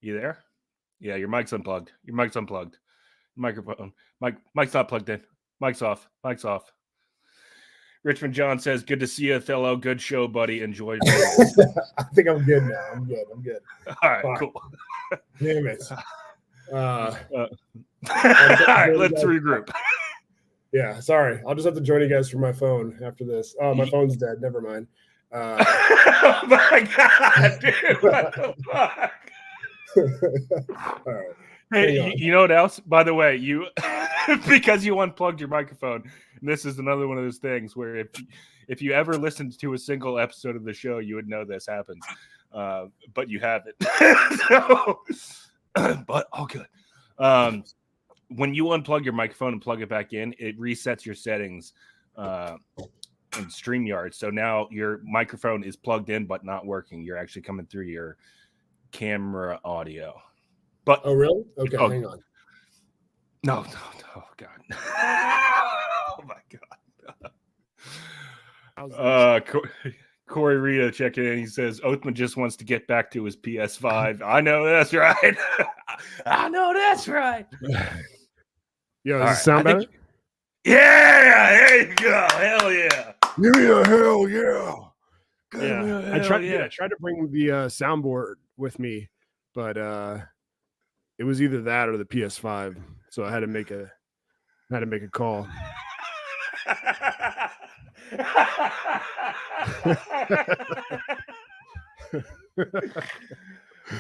You there? Yeah, your mic's unplugged. Your mic's unplugged. Microphone. Mic's not plugged in. Mic's off. Mic's off. Richmond John says, good to see you, Othello. Good show, buddy. Enjoy. I think I'm good now. I'm good. All right, cool. Damn it. All right, let's regroup. Yeah, sorry. I'll just have to join you guys from my phone after this. Oh, my phone's dead. Never mind. Oh my God, dude. What the fuck? All right. Hey, you know what else? By the way, you because you unplugged your microphone, and this is another one of those things where if you ever listened to a single episode of the show, you would know this happens. But you haven't. So, but all good. When you unplug your microphone and plug it back in, it resets your settings in StreamYard. So now your microphone is plugged in but not working. You're actually coming through your camera audio. But oh, really? Okay, hang on. No, oh God. Oh my God. Corey Rita checking in. He says Oathman just wants to get back to his PS5. I know that's right. I know that's right. Yo, does it sound better? Yeah, there you go. Hell yeah. Give me a hell yeah. Yeah. I tried to bring the soundboard with me, but it was either that or the PS5. So I had to make a call.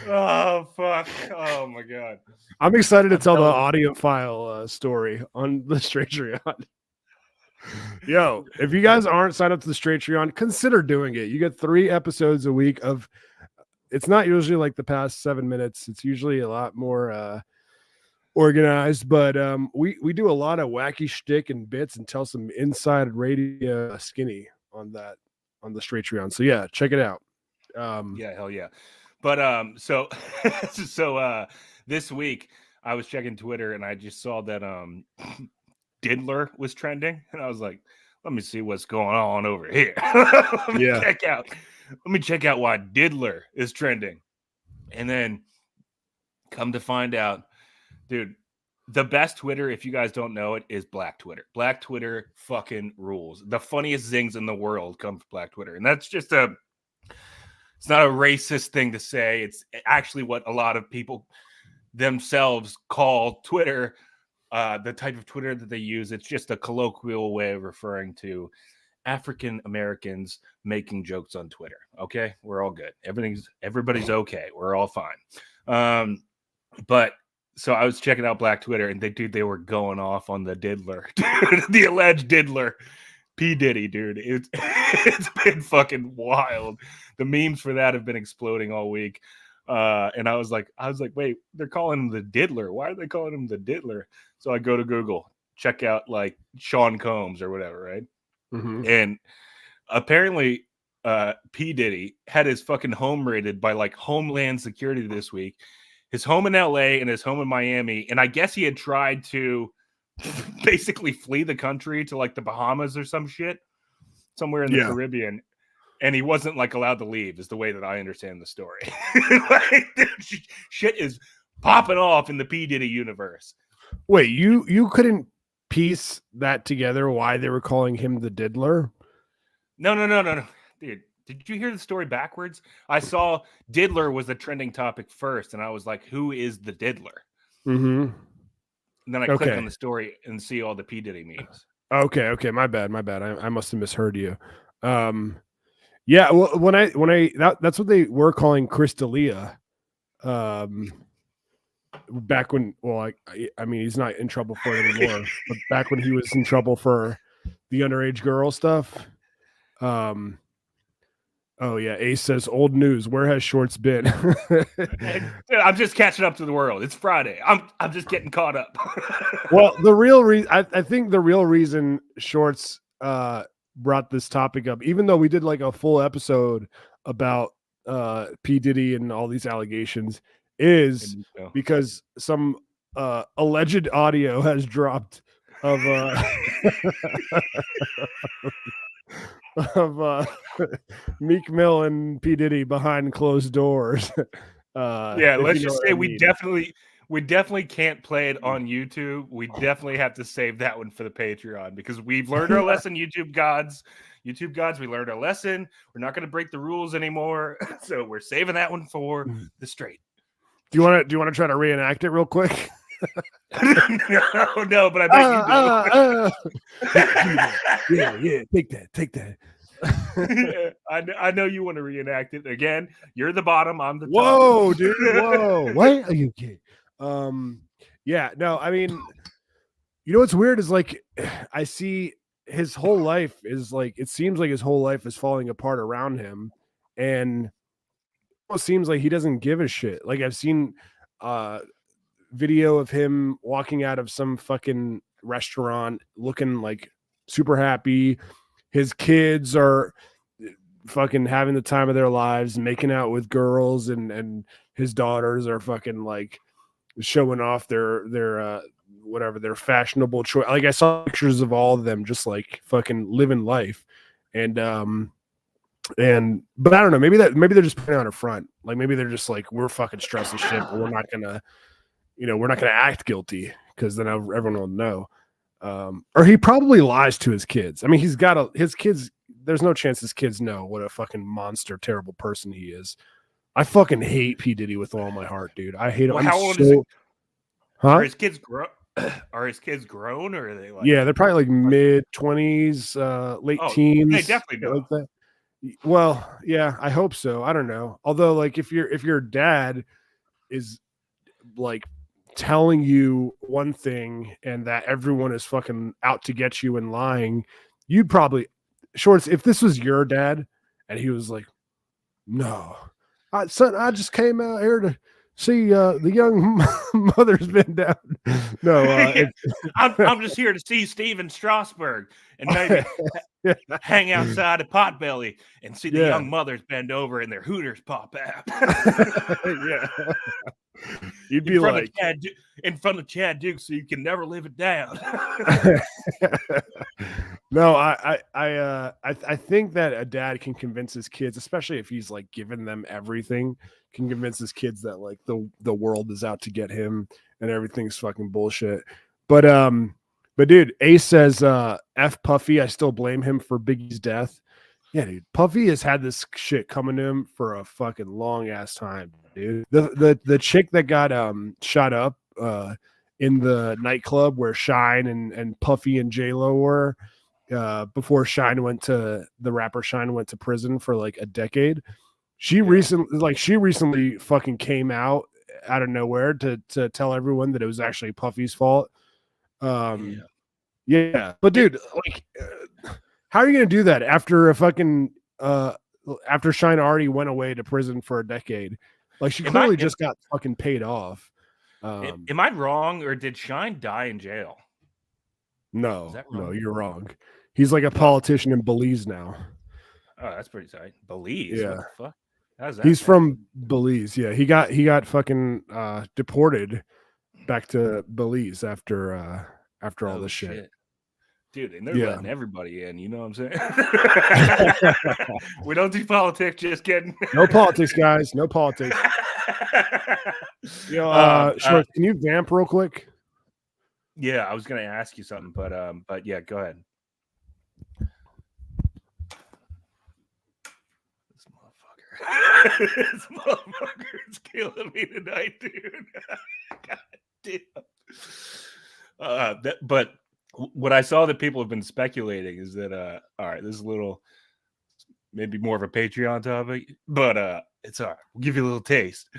Oh fuck! Oh my God! I'm excited to tell the audio file story on the Straight-Treon. Yo, if you guys aren't signed up to the Straight-Treon, consider doing it. You get 3 episodes a week of. It's not usually like the past 7 minutes. It's usually a lot more organized, but we do a lot of wacky shtick and bits and tell some inside radio skinny on the Straight-treon. So yeah, check it out. Yeah, hell yeah. But so so this week I was checking Twitter and I just saw that Diddler was trending, and I was like, let me see what's going on over here. Let me check out why Diddler is trending. And then come to find out, dude, the best Twitter, if you guys don't know it, is Black Twitter. Black Twitter fucking rules. The funniest things in the world come from Black Twitter. And that's just it's not a racist thing to say. It's actually what a lot of people themselves call Twitter, the type of Twitter that they use. It's just a colloquial way of referring to African Americans making jokes on Twitter. Okay, we're all good. Everybody's okay. We're all fine. But so I was checking out Black Twitter, and they were going off on the Diddler, the alleged Diddler, P Diddy, dude. It's been fucking wild. The memes for that have been exploding all week. And I was like, wait, they're calling him the Diddler. Why are they calling him the Diddler? So I go to Google, check out like Sean Combs or whatever, right? Mm-hmm. And apparently P Diddy had his fucking home raided by like Homeland Security this week. His home in LA and his home in Miami. And I guess he had tried to basically flee the country to like the Bahamas or some shit, somewhere in the Caribbean. And he wasn't like allowed to leave, is the way that I understand the story. Like, shit is popping off in the P Diddy universe. Wait, you couldn't piece that together why they were calling him the Diddler? No. Dude, did you hear the story backwards? I saw Diddler was the trending topic first, and I was like, who is the Diddler? Mm-hmm. And then I click on the story and see all the P Diddy memes. Okay. My bad. I must have misheard you. Yeah, well, that's what they were calling Chris D'Elia. Back when, well, I mean, he's not in trouble for it anymore, but back when he was in trouble for the underage girl stuff. Oh yeah, Ace says old news. Where has Shorts been? Dude, I'm just catching up to the world. It's Friday. I'm just getting caught up. Well, the real reason I think the real reason Shorts brought this topic up, even though we did like a full episode about P Diddy and all these allegations, is because some alleged audio has dropped of of Meek Mill and P Diddy behind closed doors. Yeah, let's just say we definitely can't play it on YouTube. We definitely have to save that one for the Patreon because we've learned our lesson, YouTube gods. We learned our lesson. We're not going to break the rules anymore. So we're saving that one for the straight. Do you want to try to reenact it real quick? No, but I bet you do. Yeah, take that. I know you want to reenact it again. You're the bottom. I'm the top. Whoa, dude. Whoa. What are you kidding? Yeah, no, I mean, you know what's weird is like I see his whole life is like it seems like his whole life is falling apart around him, and it almost seems like he doesn't give a shit. Like I've seen video of him walking out of some fucking restaurant looking like super happy. His kids are fucking having the time of their lives, making out with girls, and his daughters are fucking like showing off their whatever their fashionable choice. Like I saw pictures of all of them just like fucking living life, and but I don't know, maybe they're just putting on a front. Like maybe they're just like, we're fucking stressed as shit, but we're not gonna act guilty because then everyone will know. Or he probably lies to his kids. I mean, his kids. There's no chance his kids know what a fucking monster, terrible person he is. I fucking hate P Diddy with all my heart, dude. I hate him. How old is he? Huh? Are his kids grown, or are they like? Yeah, they're probably like mid-20s, late teens. They definitely know. Like that. Well, yeah, I hope so. I don't know. Although, like, if your dad is like telling you one thing and that everyone is fucking out to get you and lying, you'd probably Shorts. If this was your dad and he was like, "No, son, I just came out here See, the young mother's been down. No, I'm just here to see Steven Strasberg and maybe hang outside a Potbelly and see the Yeah. young mothers bend over and their hooters pop out. Yeah. You'd be like in front of Chad Duke, so you can never live it down. No, I think that a dad can convince his kids, especially if he's like giving them everything, can convince his kids that like the world is out to get him and everything's fucking bullshit. But dude, Ace says F Puffy, I still blame him for Biggie's death. Yeah, dude, Puffy has had this shit coming to him for a fucking long ass time, dude. The chick that got shot up in the nightclub where Shine and Puffy and J-Lo were before the rapper Shine went to prison for like a decade. She recently fucking came out of nowhere to tell everyone that it was actually Puffy's fault. Yeah. But dude, like how are you gonna do that after after Shine already went away to prison for a decade? Like she clearly just got fucking paid off. Am I wrong, or did Shine die in jail? No, you're wrong. He's like a politician in Belize now. Oh, that's pretty tight. Belize? Yeah. What the fuck? How's that He's sound? from Belize. Yeah, he got fucking deported back to Belize after all this shit. Dude, and they're letting everybody in, you know what I'm saying? We don't do politics, just kidding. No politics, guys. No politics. Short, can you vamp real quick? Yeah, I was gonna ask you something, but yeah, go ahead. This motherfucker is killing me tonight, dude. God damn. But what I saw that people have been speculating is that all right, this is a little maybe more of a Patreon topic, but it's all right. We'll give you a little taste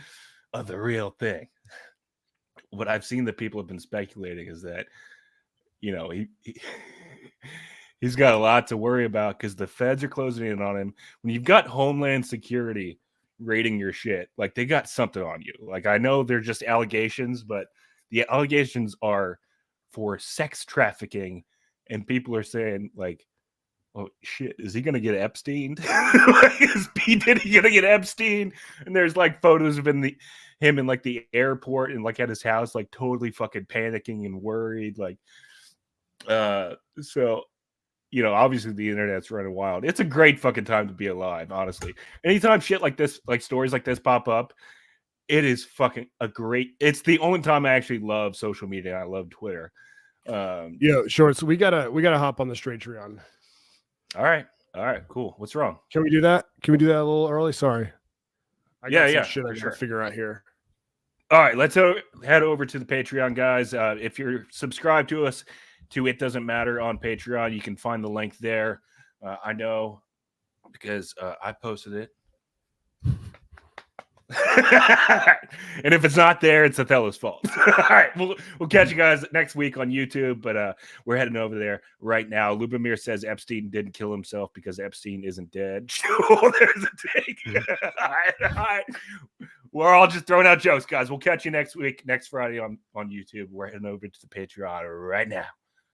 of the real thing. What I've seen that people have been speculating is that, you know, he's got a lot to worry about because the feds are closing in on him. When you've got Homeland Security raiding your shit, like they got something on you. Like I know they're just allegations, but the allegations are for sex trafficking, and people are saying like, "Oh shit, is he gonna get Epstein? Is P Diddy gonna get Epstein?" And there's like photos of him in like the airport and like at his house, like totally fucking panicking and worried, like, so. You know, obviously the internet's running wild. It's a great fucking time to be alive, honestly. Anytime shit like this, like stories like this pop up, it is fucking it's the only time I actually love social media. I love Twitter. Yeah, sure. So we gotta hop on the Straight-treon. All right, cool. What's wrong? Can we do that? Can we do that a little early? Sorry. I got some shit I gotta sure. figure out here. All right, let's head over to the Patreon, guys. If you're subscribed to us, to It Doesn't Matter on Patreon, you can find the link there. I know because I posted it. And if it's not there, it's Othello's fault. All right, we'll catch you guys next week on YouTube, but we're heading over there right now. Lubomir says Epstein didn't kill himself because Epstein isn't dead. There's a take. All right. We're all just throwing out jokes, guys. We'll catch you next week, next Friday on YouTube. We're heading over to the Patreon right now.